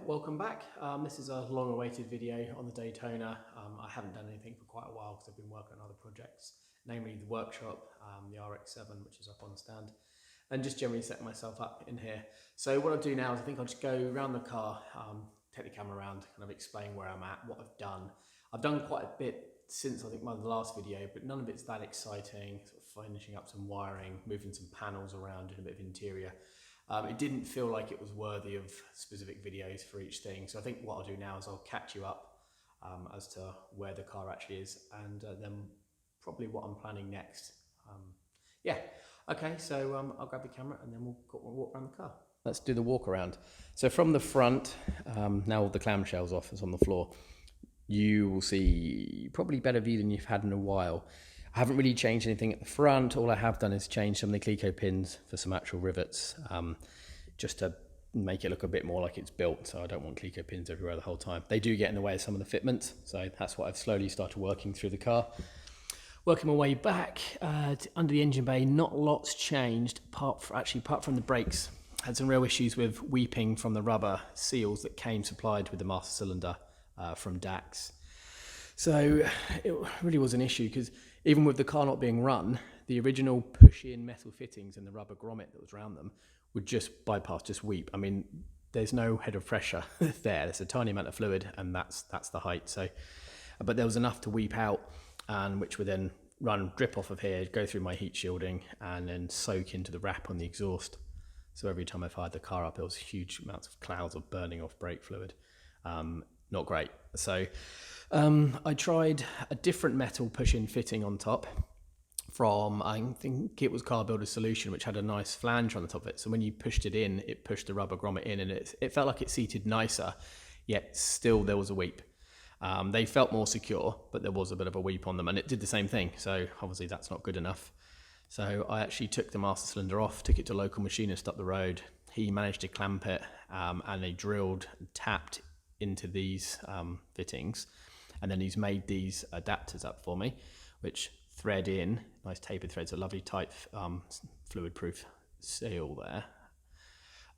welcome back. This is a long-awaited video on the Daytona. I haven't done anything for quite a while because I've been working on other projects, namely the workshop, the RX-7, which is up on the stand, and just generally setting myself up in here. So what I'll do now is I think I'll just go around the car, take the camera around, kind of explain where I'm at, what I've done. I've done quite a bit since I think my last video, but none of it's that exciting, sort of finishing up some wiring, moving some panels around, doing a bit of interior. It didn't feel like it was worthy of specific videos for each thing. So I think what I'll do now is I'll catch you up as to where the car actually is, and then probably what I'm planning next. Yeah, okay, so I'll grab the camera and then we'll walk around the car. Let's do the walk around. So from the front, now all the clamshells off, it's on the floor, you will see probably better view than you've had in a while. I haven't really changed anything at the front. All I have done is change some of the Clico pins for some actual rivets, just to make it look a bit more like it's built. So I don't want Clico pins everywhere the whole time. They do get in the way of some of the fitments. So that's what I've slowly started working through the car. Working my way back under the engine bay, not lots changed, apart from the brakes. Had some real issues with weeping from the rubber seals that came supplied with the master cylinder from DAX. So it really was an issue because even with the car not being run, the original push-in metal fittings and the rubber grommet that was around them would just bypass, just weep. I mean, there's no head of pressure there. There's a tiny amount of fluid, and that's the height. So, but there was enough to weep out, and which would then drip off of here, go through my heat shielding, and then soak into the wrap on the exhaust. So every time I fired the car up, there was huge amounts of clouds of burning off brake fluid. Not great. So I tried a different metal push-in fitting on top from, I think it was Car Builder's Solution, which had a nice flange on the top of it. So when you pushed it in, it pushed the rubber grommet in, and it felt like it seated nicer, yet still there was a weep. They felt more secure, but there was a bit of a weep on them, and it did the same thing. So obviously that's not good enough. So I actually took the master cylinder off, took it to a local machinist up the road. He managed to clamp it, and they drilled and tapped into these fittings, and then he's made these adapters up for me, which thread in, nice tapered threads, a lovely tight fluid proof seal there.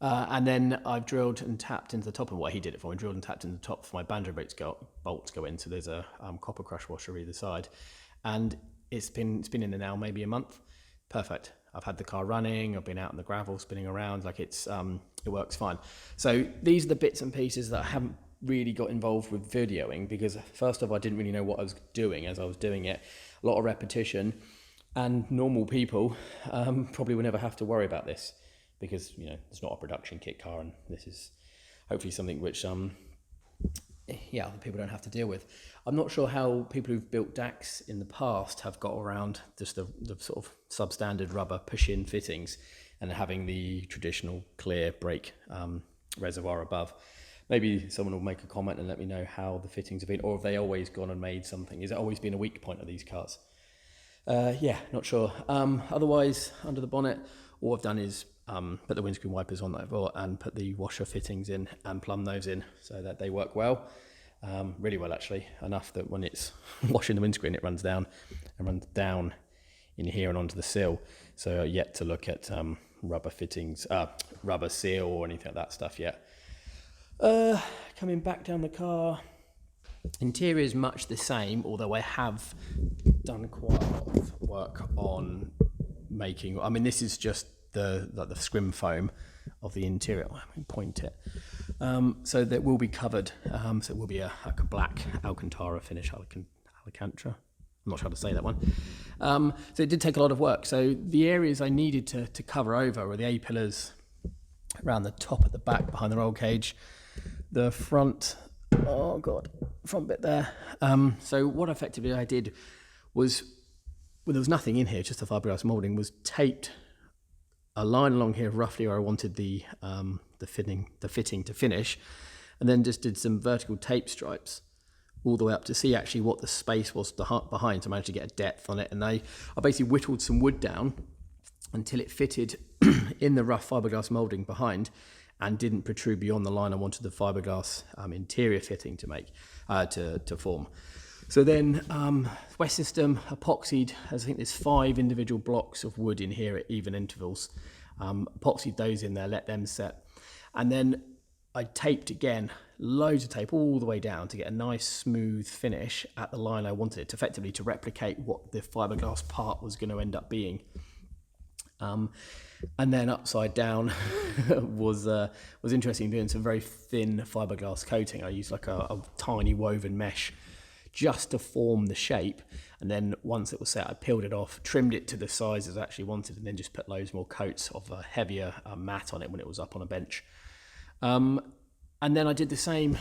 And then I've drilled and tapped into the top of what he did it for me, drilled and tapped into the top for my banjo bolts go in. So there's a copper crush washer either side, and it's been in there now maybe a month. Perfect. I've had the car running, I've been out in the gravel spinning around, like it works fine. So these are the bits and pieces that I haven't really got involved with videoing, because first off, I didn't really know what I was doing as I was doing it. A lot of repetition, and normal people probably will never have to worry about this, because it's not a production kit car, and this is hopefully something which other people don't have to deal with. I'm not sure how people who've built DAX in the past have got around just the sort of substandard rubber push-in fittings and having the traditional clear brake reservoir above. Maybe someone will make a comment and let me know how the fittings have been, or have they always gone and made something? Has it always been a weak point of these cars? Yeah, not sure. Otherwise, under the bonnet, all I've done is put the windscreen wipers on that and put the washer fittings in and plumb those in so that they work well. Really well, actually, enough that when it's washing the windscreen, it runs down in here and onto the sill. So yet to look at rubber fittings, rubber seal or anything like that stuff yet. Coming back down the car, interior is much the same, although I have done quite a lot of work on making, I mean, this is just the scrim foam of the interior. Let me point it. So that will be covered, so it will be like a black Alcantara finish, Alcantara. I'm not sure how to say that one. So it did take a lot of work. So the areas I needed to cover over were the A-pillars around the top at the back behind the roll cage, the front, front bit there. So what effectively I did was, well, there was nothing in here, just the fiberglass moulding, was taped a line along here roughly where I wanted the fitting to finish, and then just did some vertical tape stripes all the way up to see actually what the space was behind. So I managed to get a depth on it, and I basically whittled some wood down until it fitted in the rough fiberglass moulding behind and didn't protrude beyond the line I wanted the fiberglass interior fitting to make to form. So then West System epoxied, I think there's 5 individual blocks of wood in here at even intervals. Epoxied those in there, let them set. And then I taped again, loads of tape all the way down to get a nice smooth finish at the line I wanted it to, effectively to replicate what the fiberglass part was going to end up being. And then upside down was interesting, doing some very thin fiberglass coating. I used like a tiny woven mesh just to form the shape, and then once it was set, I peeled it off, trimmed it to the sizes I actually wanted, and then just put loads more coats of a heavier mat on it when it was up on a bench. And then I did the same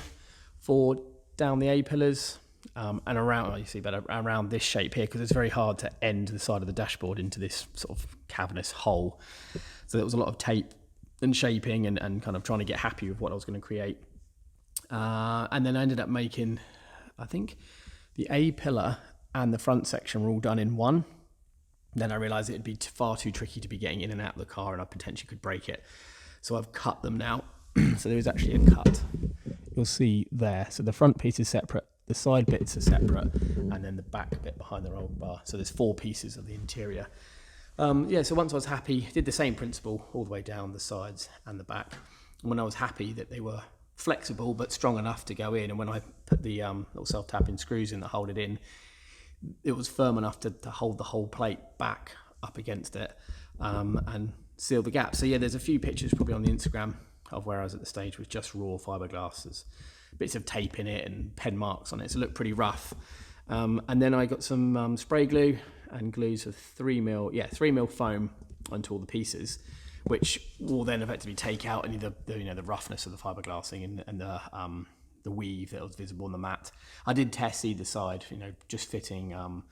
for down the A-pillars and around, you see better, around this shape here, because it's very hard to end the side of the dashboard into this sort of cavernous hole. So there was a lot of tape and shaping and kind of trying to get happy with what I was going to create. And then I ended up making, I think, the A-pillar and the front section were all done in one. Then I realised it'd be far too tricky to be getting in and out of the car, and I potentially could break it. So I've cut them now. So there is actually a cut. You'll see there. So the front piece is separate, the side bits are separate, and then the back bit behind the roll bar. So there's 4 pieces of the interior. So once I was happy, did the same principle all the way down the sides and the back. And when I was happy that they were flexible but strong enough to go in, and when I put the little self-tapping screws in that hold it in, it was firm enough to hold the whole plate back up against it and seal the gap. So yeah, there's a few pictures probably on the Instagram of where I was at the stage with just raw fiberglass. There's bits of tape in it and pen marks on it, so it looked pretty rough. And then I got some spray glue and glues of 3mm foam onto all the pieces, which will then effectively take out any of the roughness of the fiberglassing and the weave that was visible on the mat. I did test either side, just fitting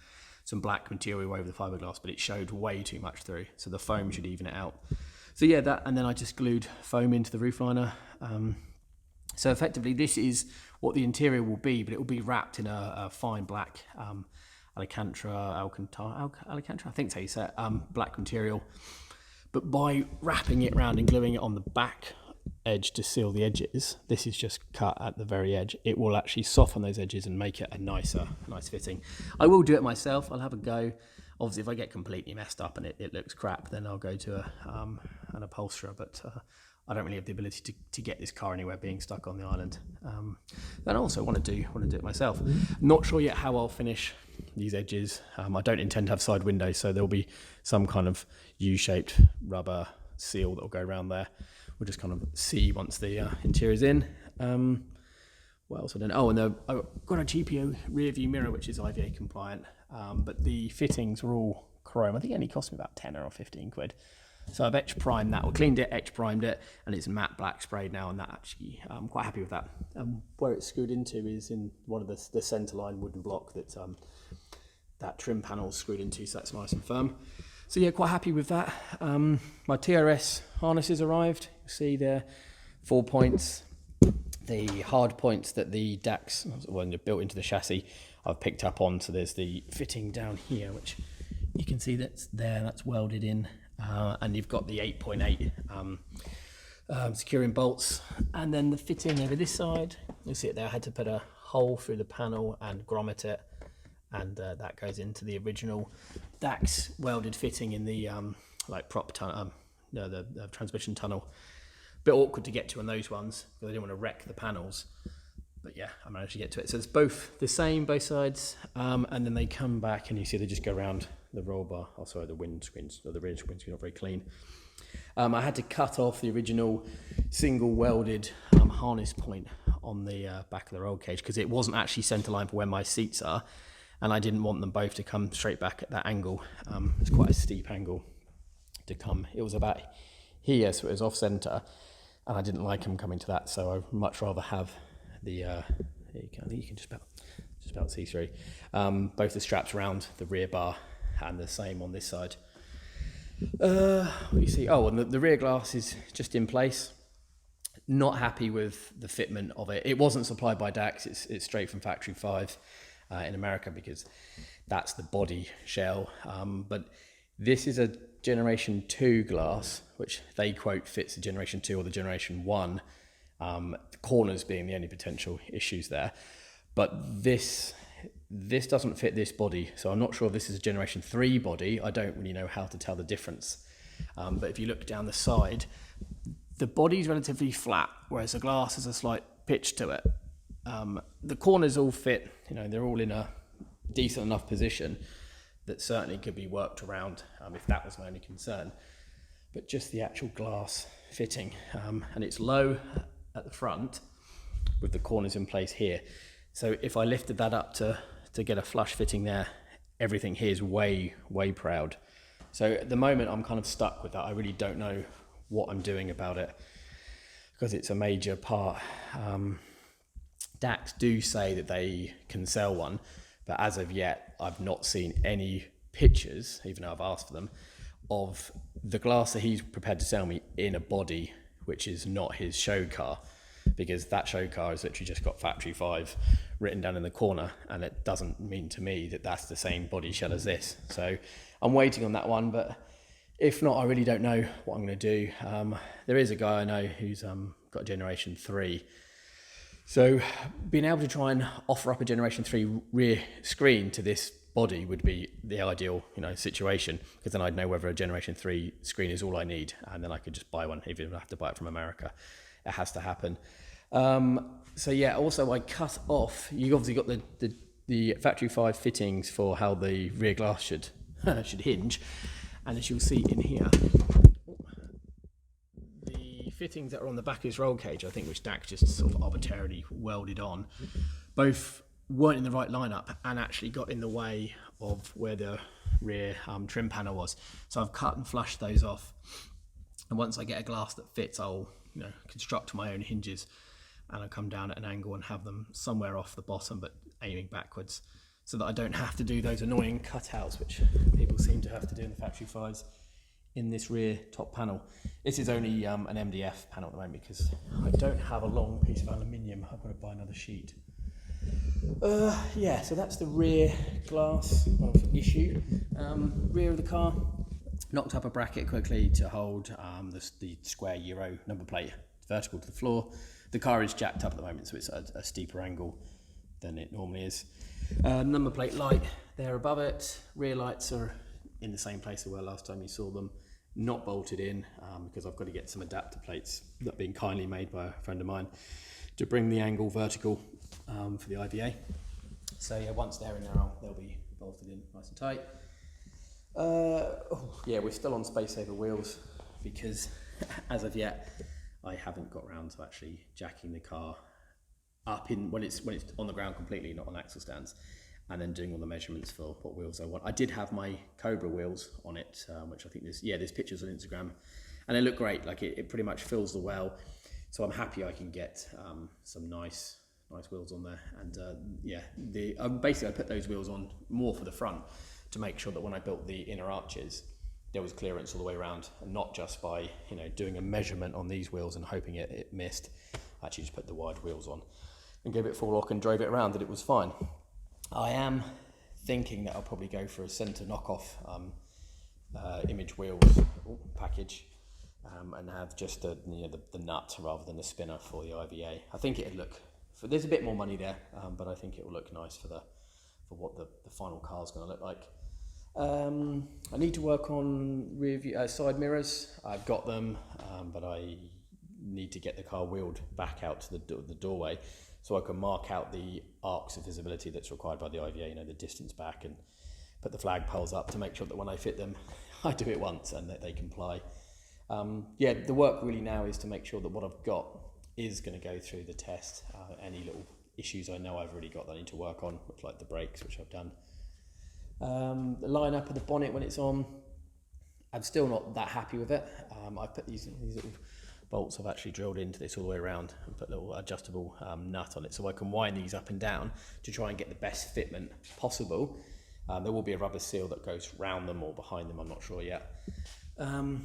some black material over the fiberglass, but it showed way too much through, so the foam should even it out. So yeah, that, and then I just glued foam into the roof liner. So effectively, this is what the interior will be, but it will be wrapped in a fine black Alcantara, I think that's how you say it, black material. But by wrapping it around and gluing it on the back edge to seal the edges, this is just cut at the very edge, it will actually soften those edges and make it a nice fitting. I will do it myself, I'll have a go. Obviously, if I get completely messed up and it looks crap, then I'll go to an upholsterer, but I don't really have the ability to get this car anywhere being stuck on the island. Then I also want to do it myself. Not sure yet how I'll finish these edges. I don't intend to have side windows, so there'll be some kind of U-shaped rubber seal that will go around there. We'll just kind of see once the interior's in. What else I don't know? Oh, and I've got a GPO rear view mirror, which is IVA compliant, but the fittings were all chrome. I think it only cost me about 10 or 15 quid. So I've etch primed that, or cleaned it, etch primed it, and it's matte black sprayed now, and that actually, I'm quite happy with that. Where it's screwed into is in one of the centerline wooden block that trim panel's screwed into, so that's nice and firm. So yeah, quite happy with that. My TRS harnesses arrived. You see there, 4 points. The hard points that the DAX, when they're built into the chassis, I've picked up on. So there's the fitting down here, which you can see that's there, that's welded in. And you've got the 8.8 securing bolts. And then the fitting over this side, you'll see it there. I had to put a hole through the panel and grommet it. And that goes into the original DAX welded fitting in the prop tunnel, the transmission tunnel. Bit awkward to get to on those ones because I didn't want to wreck the panels, but yeah, I managed to get to it. So it's both the same, both sides, and then they come back and you see they just go around the roll bar. Oh, sorry, the windscreens, or the rear windscreen, not very clean. I had to cut off the original single welded harness point on the back of the roll cage because it wasn't actually centre line for where my seats are, and I didn't want them both to come straight back at that angle. It's quite a steep angle to come. It was about here, so it was off centre. And I didn't like them coming to that, so I'd much rather have the, I think you can just about see through, both the straps around the rear bar and the same on this side. What do you see? Oh, and the rear glass is just in place. Not happy with the fitment of it. It wasn't supplied by DAX, it's straight from Factory 5 in America because that's the body shell. But this is a Generation 2 glass, which they quote fits the Generation 2 or the Generation 1, the corners being the only potential issues there. But this doesn't fit this body, so I'm not sure if this is a Generation 3 body. I don't really know how to tell the difference. But if you look down the side, the body's relatively flat, whereas the glass has a slight pitch to it. The corners all fit, they're all in a decent enough position that certainly could be worked around if that was my only concern. But just the actual glass fitting, and it's low at the front with the corners in place here. So if I lifted that up to get a flush fitting there, everything here is way proud. So at the moment I'm kind of stuck with that. I really don't know what I'm doing about it because it's a major part. DAX do say that they can sell one, but as of yet I've not seen any pictures, even though I've asked for them, of the glass that he's prepared to sell me in a body which is not his show car, because that show car has literally just got Factory 5 written down in the corner, and it doesn't mean to me that that's the same body shell as this. So I'm waiting on that one, but if not, I really don't know what I'm going to do. There is a guy I know who's got a Generation 3. So being able to try and offer up a Generation 3 rear screen to this body would be the ideal, situation, because then I'd know whether a Generation 3 screen is all I need, and then I could just buy one, even if I have to buy it from America. It has to happen. So yeah, also I cut off, you obviously got the Factory 5 fittings for how the rear glass should hinge, and as you'll see in here, the fittings that are on the back of this roll cage, I think, which Dax just sort of arbitrarily welded on, both weren't in the right lineup and actually got in the way of where the rear trim panel was. So I've cut and flushed those off, and once I get a glass that fits, I'll construct my own hinges, and I'll come down at an angle and have them somewhere off the bottom but aiming backwards, so that I don't have to do those annoying cutouts which people seem to have to do in the Factory 5s in this rear top panel. This is only an MDF panel at the moment because I don't have a long piece of aluminium. I've got to buy another sheet. Yeah, so that's the rear glass issue. Rear of the car, knocked up a bracket quickly to hold the square Euro number plate vertical to the floor. The car is jacked up at the moment, so it's at a steeper angle than it normally is. Number plate light there above it. Rear lights are in the same place they were last time you saw them, not bolted in, because I've got to get some adapter plates that have been kindly made by a friend of mine to bring the angle vertical for the IVA. So yeah, once they're in there, they'll be bolted in nice and tight. Yeah, we're still on space saver wheels because as of yet I haven't got around to actually jacking the car up in when it's on the ground completely, not on axle stands, and then doing all the measurements for what wheels I want. I did have my Cobra wheels on it, which I think there's pictures on Instagram, and they look great. Like it pretty much fills the well, so I'm happy I can get some nice wheels on there. And yeah, basically I put those wheels on more for the front to make sure that when I built the inner arches, there was clearance all the way around, and not just by doing a measurement on these wheels and hoping it missed. I actually just put the wide wheels on and gave it full lock and drove it around, and it was fine. I am thinking that I'll probably go for a centre knockoff image wheels package, and have just the nut rather than the spinner for the IVA. I think it'd look. There's a bit more money there, but I think it will look nice for what the final car's going to look like. I need to work on rear side mirrors. I've got them, but I need to get the car wheeled back out to the doorway so I can mark out the arcs of visibility that's required by the IVA, the distance back, and put the flag poles up to make sure that when I fit them, I do it once and that they comply. Yeah, the work really now is to make sure that what I've got is going to go through the test. Any little issues I know I've already got that I need to work on, like the brakes, which I've done. The line up of the bonnet when it's on, I'm still not that happy with it. I've put these little bolts I've actually drilled into this all the way around and put a little adjustable nut on it so I can wind these up and down to try and get the best fitment possible. There will be a rubber seal that goes round them or behind them, I'm not sure yet. And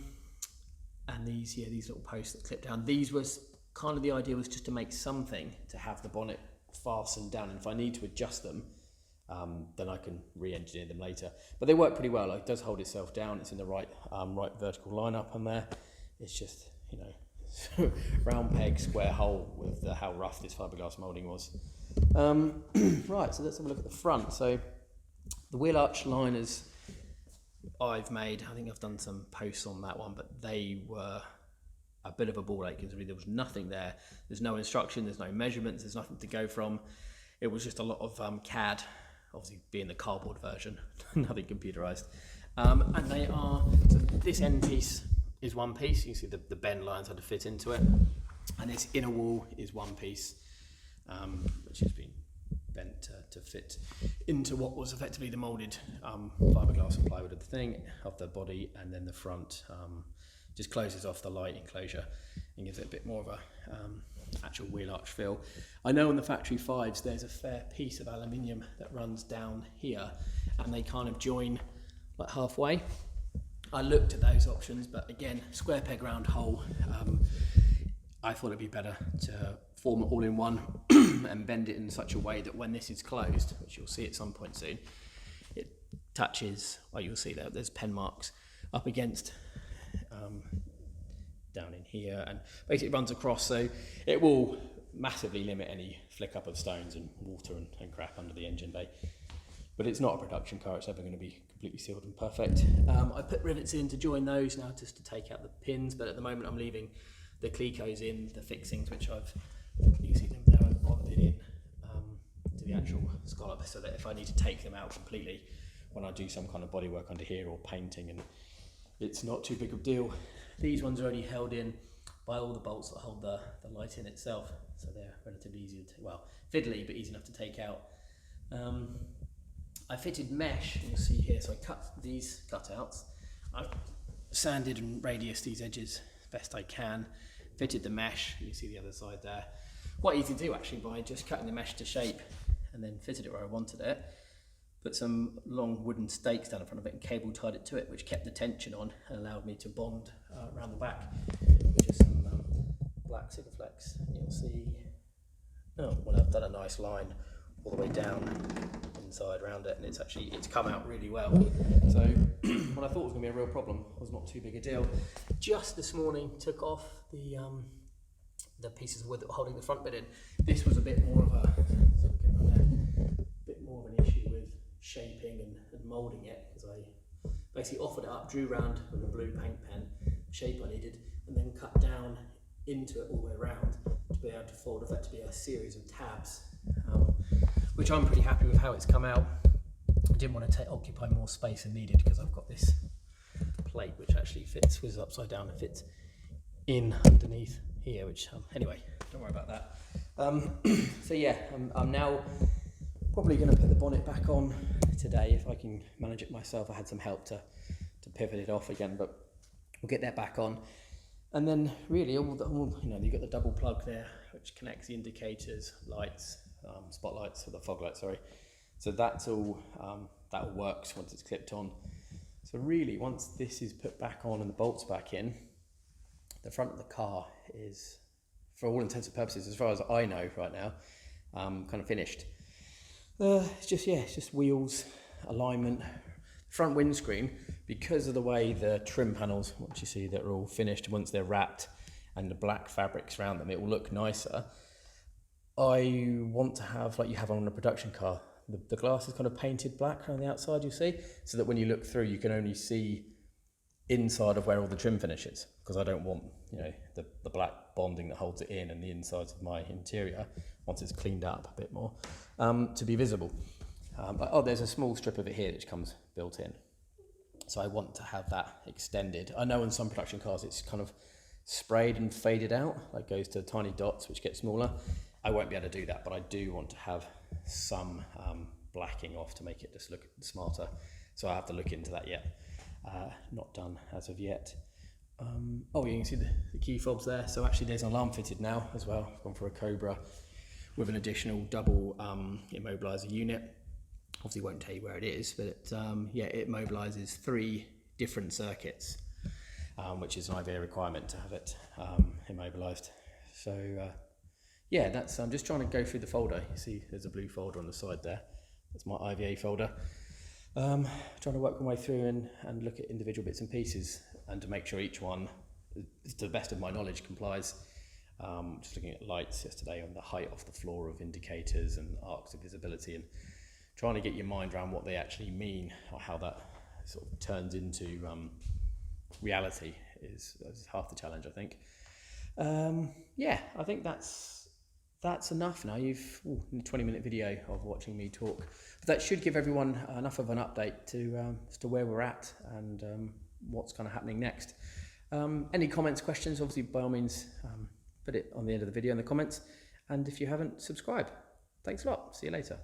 these little posts that clip down, these was kind of the idea, was just to make something to have the bonnet fastened down, and if I need to adjust them, then I can re-engineer them later. But they work pretty well. It does hold itself down. It's in the right vertical line up on there. It's just, round peg, square hole with how rough this fiberglass moulding was. Right, so let's have a look at the front. So the wheel arch liners I've made, I think I've done some posts on that one, but they were a bit of a ball ache. There was nothing there. There's no instruction, there's no measurements, there's nothing to go from. It was just a lot of CAD, obviously being the cardboard version, nothing computerized. And they are, so this end piece is one piece. You can see the bend lines had to fit into it. And this inner wall is one piece, which has been bent to fit into what was effectively the moulded fiberglass and plywood of the thing, of the body, and then the front just closes off the light enclosure and gives it a bit more of a actual wheel arch feel. I know on the factory 5s there's a fair piece of aluminium that runs down here, and they kind of join like halfway. I looked at those options, but again, square peg round hole. I thought it'd be better to form it all in one and bend it in such a way that when this is closed, which you'll see at some point soon, it touches, well, you'll see there's pen marks up against down in here, and basically runs across, so it will massively limit any flick up of stones and water and crap under the engine bay. But it's not a production car, it's never going to be completely sealed and perfect. I put rivets in to join those now just to take out the pins, but at the moment I'm leaving the Clecos in, the fixings, which you can see them there, I've bonded in to the actual scallop, so that if I need to take them out completely when I do some kind of bodywork under here or painting, and it's not too big of a deal. These ones are only held in by all the bolts that hold the light in itself, so they're relatively easy to, well, fiddly, but easy enough to take out. I fitted mesh, you'll see here, so I cut these cutouts. I've sanded and radiused these edges best I can, fitted the mesh, you see the other side there. Quite easy to do actually, by just cutting the mesh to shape and then fitted it where I wanted it. Put some long wooden stakes down in front of it and cable tied it to it, which kept the tension on and allowed me to bond around the back, which is some black Sigaflex. You'll see, oh, well, I've done a nice line all the way down inside around it, and it's come out really well. So what I thought was going to be a real problem was not too big a deal. Just this morning took off the pieces of wood that were holding the front bit in. This was a bit more of an issue with shaping and moulding it, because I basically offered it up, drew round with a blue paint pen the shape I needed, and then cut down into it all the way around to be able to fold that to be a series of tabs, which I'm pretty happy with how it's come out. I didn't want to occupy more space than needed, because I've got this plate which actually fits, whizzes upside down and fits in underneath here, which anyway, don't worry about that. So yeah, I'm now probably going to put the bonnet back on today if I can manage it myself. I had some help to pivot it off again, but we'll get that back on. And then really, you've got the double plug there, which connects the indicators, lights, spotlights, or the fog lights, sorry. So that's all, that all works once it's clipped on. So really, once this is put back on and the bolts back in, the front of the car is, for all intents and purposes, as far as I know right now, kind of finished. It's just wheels, alignment, front windscreen, because of the way the trim panels, once you see they're all finished, once they're wrapped and the black fabrics around them, it will look nicer. I want to have, like you have on a production car, the glass is kind of painted black around the outside, you see, so that when you look through you can only see inside of where all the trim finishes, because I don't want the black bonding that holds it in and the insides of my interior, once it's cleaned up a bit more, to be visible. There's a small strip of it here which comes built in, so I want to have that extended. I know in some production cars it's kind of sprayed and faded out, like goes to tiny dots which get smaller. I won't be able to do that, but I do want to have some blacking off to make it just look smarter, so I have to look into that yet. Not done as of yet. You can see the key fobs there, so actually there's an alarm fitted now as well. I've gone for a Cobra with an additional double immobiliser unit. Obviously won't tell you where it is, but it mobilises 3 different circuits, which is an IVA requirement to have it immobilised. So that's, I'm just trying to go through the folder. You see there's a blue folder on the side there. That's my IVA folder. Trying to work my way through and look at individual bits and pieces, and to make sure each one, to the best of my knowledge, complies. Just looking at lights yesterday on the height off the floor of indicators and arcs of visibility, and trying to get your mind around what they actually mean, or how that sort of turns into reality is half the challenge, I think. Yeah, I think that's enough now. You've 20-minute video of watching me talk, but that should give everyone enough of an update to as to where we're at and what's kind of happening next. Any comments, questions, obviously by all means put it on the end of the video in the comments, and if you haven't, subscribe. Thanks a lot. See you later.